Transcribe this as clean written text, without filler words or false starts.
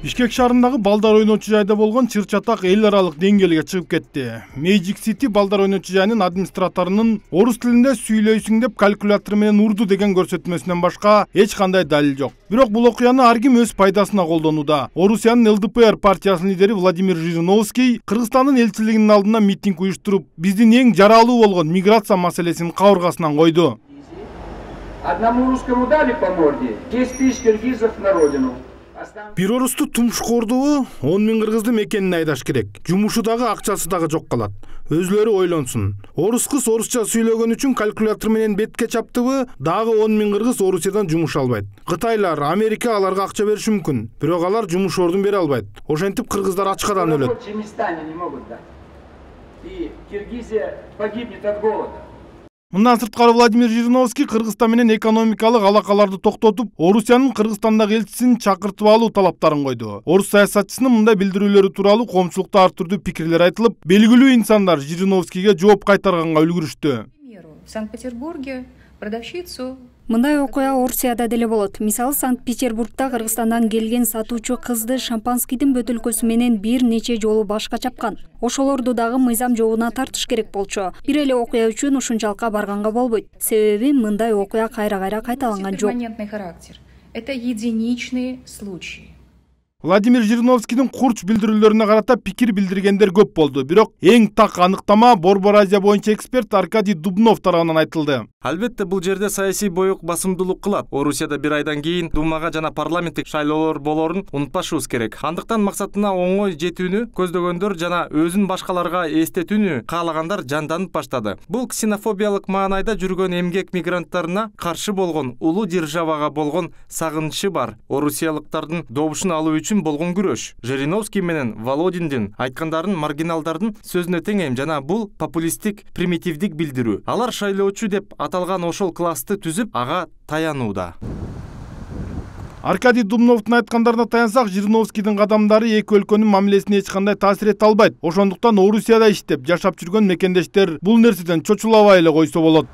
Бишкек шаарындагы балдар ойночу жайда болгон чыр-чатак эл аралык деңгээлге чыгып кетти. Magic City балдар ойночу жайынын администраторунун орус тилинде сүйлөйсүң деп калькулятор менен урду деген көрсөтмөсүнөн башка эч кандай далил жок. Бирок бул окуяны ар ким өз пайдасына колдонууда. Орусиянын ЛДПР партиясынын лидери Владимир Жириновский Кыргызстандын элчилигинин алдына митинг уюштуруп, биздин эң жаралуу болгон миграция маселесин кабыргасынан койду. Одному русскому дали по морде, 10 тысяч киргизов на родину. Бир орусту тумшкордубу 10 000 кыргызды мекенине айдаш керек. Жумушу дагы акчасы дагы жок калат. Өзлөрү ойлонсун. Орус кыз орусча сүйлөгөн үчүн калькулятор менен бетке чаптыбы, дагы 10 000 кыргыз Орусиядан жумуш албайт. Кытайлар, Америка аларга акча бериши мүмкүн, бирок алар жумуш ордун бере албайт. Ошентип кыргыздар ачкадан өлөт. И Киргизия погибнет от голода. Мындан сырткары Владимир Жириновский Кыргызстан менен экономикалык алакаларды токтотуп, Орусиянын Кыргызстандагы элчисин чакыртып алуу талаптарын койду. Орус саясатчысынын мындай билдирүүлөрү тууралуу коомчулукта ар түрдүү пикирлер айтылып, белгилүү инсандар Жириновскийге жооп кайтарганга үлгүрүштү. В Санкт-Петербурге продавщицу Мындай окуя Орусияда деле болот. Мисалы, Санкт-Петербургда Кыргызстандан келген сатуучу кызды шампанскийдин бөтөлкөсү менен бир нече жолу башка чапкан. Ошолорду дагы мыйзам жобуна тартыш керек болчу. Бир эле окуя үчүн ушунчалыкка барганга болбойт. Себеби мындай окуя кайра-кайра кайталанган жок. Это единичные случаи. Владимир Жириновскийдин курч билдирүүлөрүнө карата пикир билдиргендер көп болду. Бирок эң так аныктама Борбор Азия боюнча эксперт Аркадий Дубнов тарабынан айтылды. Албетте бул жерде саясий боюк басымдуулук кылат. Орусияда бир айдан кийин Думага жана парламенттик шайлоолор болорун унутпашыбыз керек. Андыктан максатына оңой жетүүнү көздөгөндөр жана өзүн башкаларга эстетүүнү каалагандар жанданып баштады. Бул ксенофобиялык маанайда жүргөн эмгек мигранттарына каршы болгон улуу державага болгон сагынычы бар орусиялыктардын добушун алуу үчүн болгон күрөш. Жириновский менен Володиндин айткандарын маргиналдардын сөзүнө теңейм жана бул популисттик, примитивдик билдирүү. Алар шайлоочу деп аталган ошол классты түзүп, ага таянууда. Аркадий Дубновдун айткандарына таянсак, Жириновскийдин кадамдары эки өлкөнүн мамилесине эч кандай таасир эте албайт. Ошондуктан Орусияда иштеп жашап жүргөн мекендештер бул нерседен чочулабай эле койсо болот.